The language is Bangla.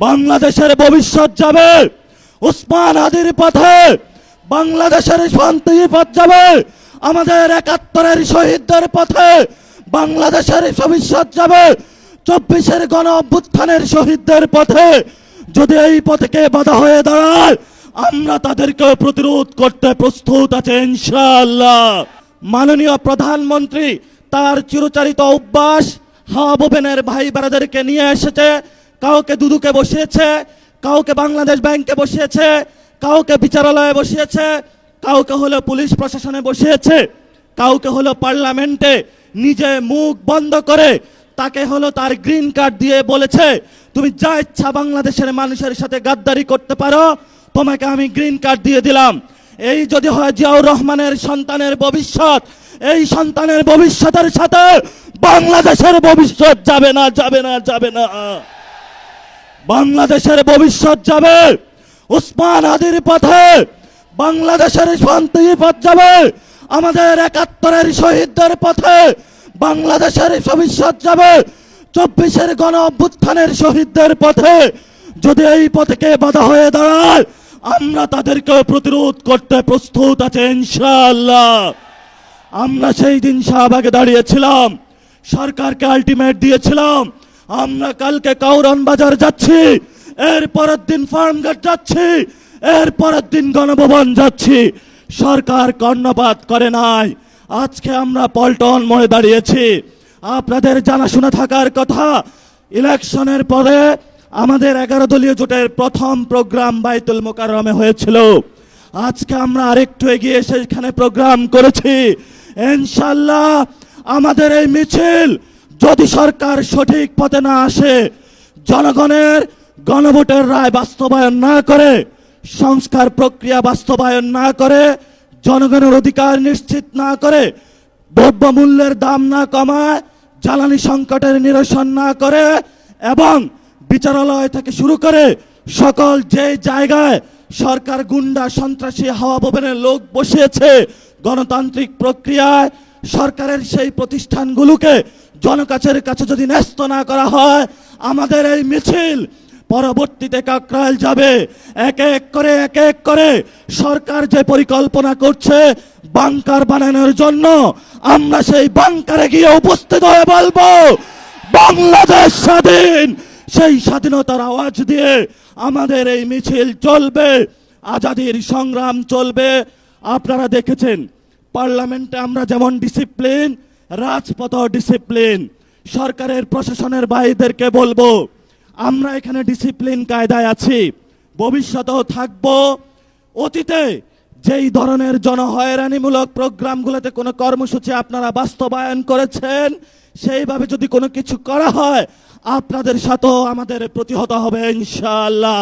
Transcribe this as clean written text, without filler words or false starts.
বাংলাদেশের ভবিষ্যৎ যাবে উসমান হাদির পথে, বাংলাদেশের শান্তির পথ যাবে আমাদের ৭১-এর শহীদদের পথে, বাংলাদেশের ভবিষ্যৎ যাবে ২৪-এর গণ অভ্যুত্থানের শহীদদের পথে। যদি এই পথকে বাধা হয়ে দাঁড়ায়, আমরা তাদেরকে প্রতিরোধ করতে প্রস্তুত আছে ইনশাআল্লাহ। মাননীয় প্রধানমন্ত্রী তার চিরচারিত অভ্যাস হাওয়া ভবনের ভাই বেড়াদেরকে নিয়ে এসেছে, কাউকে দুদুকে বসিয়েছে, কাউকে বাংলাদেশ ব্যাংকে বসিয়েছে, কাউকে বিচারালয়ে বসিয়েছে, কাউকে হলো পুলিশ প্রশাসনে বসিয়েছে, কাউকে হলো পার্লামেন্টে নিজে মুখ বন্ধ করে তাকে হলো তার গ্রিন কার্ড দিয়ে বলেছে তুমি যা ইচ্ছা বাংলাদেশের মানুষের সাথে গাদ্দারি করতে পারো, তোমাকে আমি গ্রিন কার্ড দিয়ে দিলাম। এই যদি হয় জিয়াউর রহমানের সন্তানের ভবিষ্যৎ, এই সন্তানের ভবিষ্যতের সাথে বাংলাদেশের ভবিষ্যৎ যাবে না, যাবে না, যাবে না। বাংলাদেশের ভবিষ্যৎ যাবে উসমান হাদির পথে, বাংলাদেশের শান্তির পথ যাবে আমাদের ৭১-এর শহীদদের পথে, বাংলাদেশের ভবিষ্যৎ যাবে ২৪-এর গণ অভ্যুত্থানের শহীদদের পথে। যদি এই পথকে বাধা হয়ে দাঁড়ায়, আমরা তাদেরকে প্রতিরোধ করতে প্রস্তুত আছে ইনশাআল্লাহ। আমরা সেই দিন শাহবাগে দাঁড়িয়েছিলাম, সরকারকে আলটিমেট দিয়েছিলাম আমরা কালকে কাউরন বাজার যাচ্ছি, এর পরের দিন ফার্মগেট যাচ্ছি, এর পরের দিন গণভবন যাচ্ছি। সরকার কর্ণপাত করে নাই। আজকে আমরা পল্টন মোড়ে দাঁড়িয়েছি। আপনাদের জানাশোনা থাকার কথা, ইলেকশনের পরে আমাদের ১১ দলীয় জোটের প্রথম প্রোগ্রাম বাইতুল মোকাররমে হয়েছিল। আজকে আমরা আরেকটু এগিয়ে সেখানে প্রোগ্রাম করেছি। ইনশাআল্লাহ আমাদের এই মিছিল যদি সরকার সঠিক পথে না আসে, জনগণের গণভোটের রায় বাস্তবায়ন না করে, সংস্কার প্রক্রিয়া বাস্তবায়ন না করে, জনগণের অধিকার নিশ্চিত না করে, দ্রব্যমূল্যের দাম না কমায়, জ্বালানি সংকটের নিরসন না করে এবং বিচারালয় থেকে শুরু করে সকল যে জায়গায় সরকার গুন্ডা সন্ত্রাসী হাওয়া ভবনের লোক বসিয়েছে, গণতান্ত্রিক প্রক্রিয়ায় সরকারের সেই প্রতিষ্ঠানগুলোকে জনকাছের কাছে যদি ন্যস্ত না করা হয়, আমাদের এই মিছিল পরবর্তীতে কাকরাইল যাবে। এক এক করে সরকার যে পরিকল্পনা করছে বাংকার বানানোর জন্য, আমরা সেই বাংকারে গিয়ে উপস্থিত হয়ে বলবো বাংলাদেশ স্বাধীন। সেই স্বাধীনতার আওয়াজ দিয়ে আমাদের এই মিছিল চলবে, আজাদির সংগ্রাম চলবে। আপনারা দেখেছেন পার্লামেন্টে আমরা যেমন ডিসিপ্লিন, রাজপথ ডিসিপ্লিন। সরকারের প্রশাসনের ভাইদেরকে বলবো আমরা এখানে ডিসিপ্লিন কায়দায় আছি, ভবিষ্যতেও থাকবো। অতীতে যেই ধরনের জনহয়রানিমূলক প্রোগ্রামগুলোতে কোনো কর্মসূচি আপনারা বাস্তবায়ন করেছেন, সেইভাবে যদি কোনো কিছু করা হয় আপনাদের সাথেও আমাদের প্রতিহত হবে ইনশাআল্লাহ।